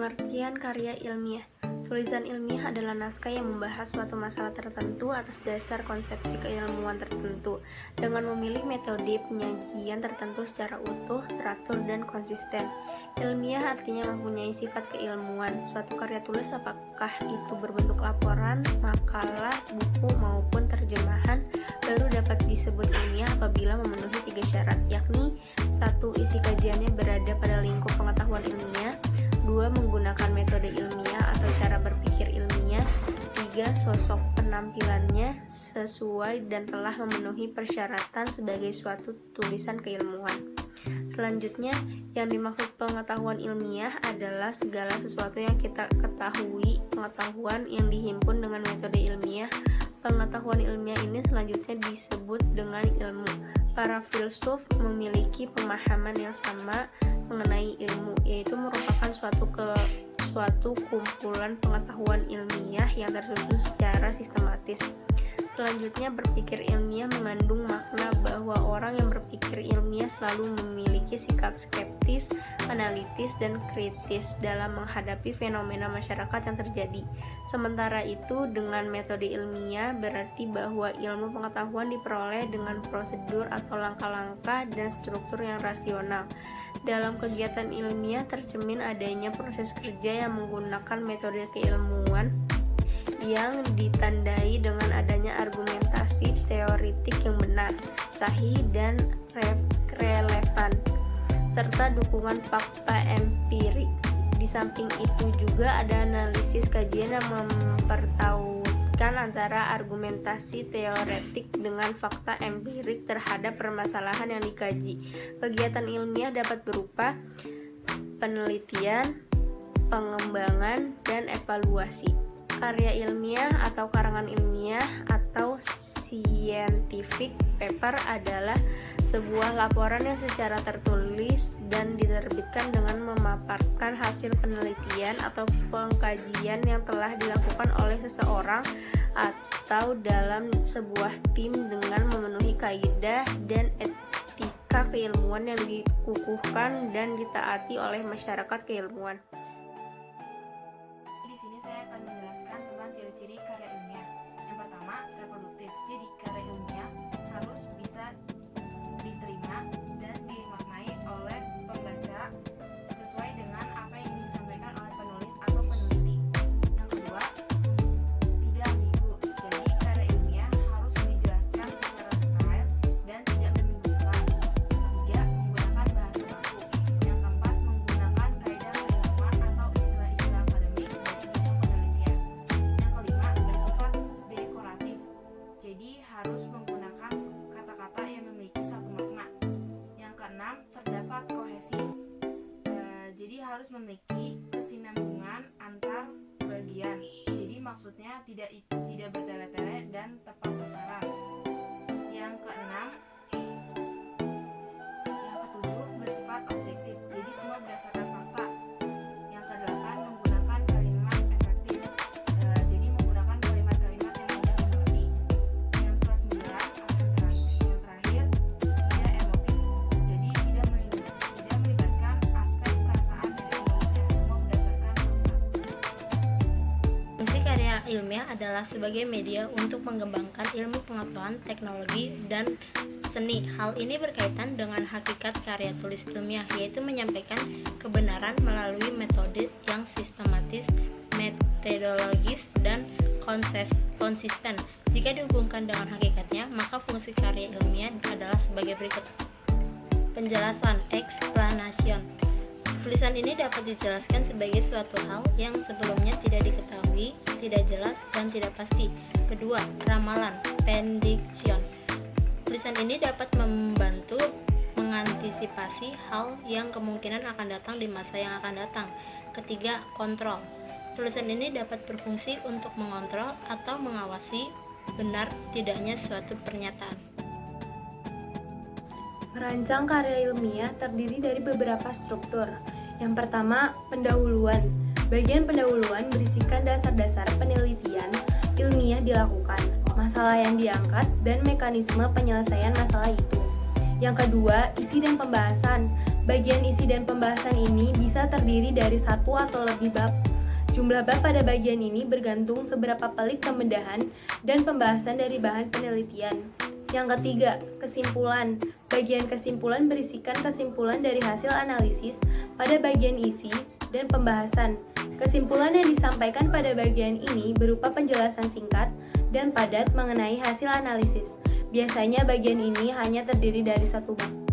Pengertian karya ilmiah. Tulisan ilmiah adalah naskah yang membahas suatu masalah tertentu atas dasar konsepsi keilmuan tertentu, dengan memilih metode penyajian tertentu secara utuh, teratur, dan konsisten. Ilmiah artinya mempunyai sifat keilmuan. Suatu karya tulis, apakah itu berbentuk laporan, makalah, buku, maupun terjemahan, baru dapat disebut ilmiah apabila memenuhi 3 syarat, yakni 1. Isi kajiannya berada pada lingkup pengetahuan ilmiah. 2. Menggunakan metode ilmiah atau cara berpikir ilmiah. 3. Sosok penampilannya sesuai dan telah memenuhi persyaratan sebagai suatu tulisan keilmuan. Selanjutnya, yang dimaksud pengetahuan ilmiah adalah segala sesuatu yang kita ketahui, pengetahuan yang dihimpun dengan metode ilmiah. Pengetahuan ilmiah ini selanjutnya disebut dengan ilmu. Para filsuf memiliki pemahaman yang sama mengenai ilmu, yaitu merupakan suatu kumpulan pengetahuan ilmiah yang tersusun secara sistematis. Selanjutnya, berpikir ilmiah mengandung makna bahwa orang yang berpikir ilmiah selalu memiliki sikap skeptis, analitis, dan kritis dalam menghadapi fenomena masyarakat yang terjadi. Sementara itu, dengan metode ilmiah berarti bahwa ilmu pengetahuan diperoleh dengan prosedur atau langkah-langkah dan struktur yang rasional. Dalam kegiatan ilmiah tercermin adanya proses kerja yang menggunakan metode keilmuan yang ditandai dengan adanya argumentasi teoritik yang benar, sahih, dan relevan, serta dukungan fakta empirik. Di samping itu juga ada analisis kajian yang mempertautkan antara argumentasi teoretik dengan fakta empirik terhadap permasalahan yang dikaji. Kegiatan ilmiah dapat berupa penelitian, pengembangan, dan evaluasi. Karya ilmiah atau karangan ilmiah atau scientific paper adalah sebuah laporan yang secara tertulis dan diterbitkan dengan memaparkan hasil penelitian atau pengkajian yang telah dilakukan oleh seseorang atau dalam sebuah tim dengan memenuhi kaidah dan etika keilmuan yang dikukuhkan dan ditaati oleh masyarakat keilmuan. Di sini saya akan menjelaskan tentang ciri-ciri karya ilmiah. Yang pertama, reproduktif. Jadi, karya ilmiah harus bisa diterima dan dimaknai oleh pembaca sesuai dengan apa yang disampaikan oleh penulis atau peneliti. Yang kedua, tidak ambigu. Jadi, karya ilmiah harus dijelaskan secara detail dan tidak membingungkan. Ketiga, menggunakan bahasa baku. Yang keempat, menggunakan kaidah keilmuan atau istilah-istilah akademik dari bidang penelitian. Yang kelima, bersifat dekoratif. Jadi, harus menggunakan kata-kata yang memiliki satu makna. Yang keenam, terdapat kohesi. Jadi, harus memiliki kesinambungan antar bagian. Jadi, maksudnya tidak bertele-tele dan tepat sasaran. Yang keenam, yang ketujuh, bersifat objektif. Jadi, semua berdasarkan fakta. Yang kedelapan, menggunakan kalimat efektif. Jadi, menggunakan kalimat-kalimat yang mudah dimengerti. Yang kesembilan, yang terakhir, tidak emotif. Jadi, tidak melibatkan aspek perasaan dari penulisnya. Semua berdasarkan fakta. Fungsi karya ilmiah adalah sebagai media untuk mengembangkan ilmu pengetahuan, teknologi, dan seni. Hal ini berkaitan dengan hakikat karya tulis ilmiah, yaitu menyampaikan kebenaran melalui metode yang sistematis, metodologis, dan konsisten. Jika dihubungkan dengan hakikatnya, maka fungsi karya ilmiah adalah sebagai berikut. Penjelasan, explanation. Tulisan ini dapat dijelaskan sebagai suatu hal yang sebelumnya tidak diketahui, tidak jelas, dan tidak pasti. Kedua, ramalan, prediction. Tulisan ini dapat membantu mengantisipasi hal yang kemungkinan akan datang di masa yang akan datang. Ketiga, kontrol. Tulisan ini dapat berfungsi untuk mengontrol atau mengawasi benar tidaknya suatu pernyataan. Merancang karya ilmiah terdiri dari beberapa struktur. Yang pertama, pendahuluan. Bagian pendahuluan berisikan dasar-dasar penelitian ilmiah dilakukan, masalah yang diangkat, dan mekanisme penyelesaian masalah itu. Yang kedua, isi dan pembahasan. Bagian isi dan pembahasan ini bisa terdiri dari satu atau lebih bab. Jumlah bab pada bagian ini bergantung seberapa pelik pembedahan dan pembahasan dari bahan penelitian. Yang ketiga, kesimpulan. Bagian kesimpulan berisikan kesimpulan dari hasil analisis pada bagian isi dan pembahasan. Kesimpulan yang disampaikan pada bagian ini berupa penjelasan singkat dan padat mengenai hasil analisis. Biasanya bagian ini hanya terdiri dari satu bab.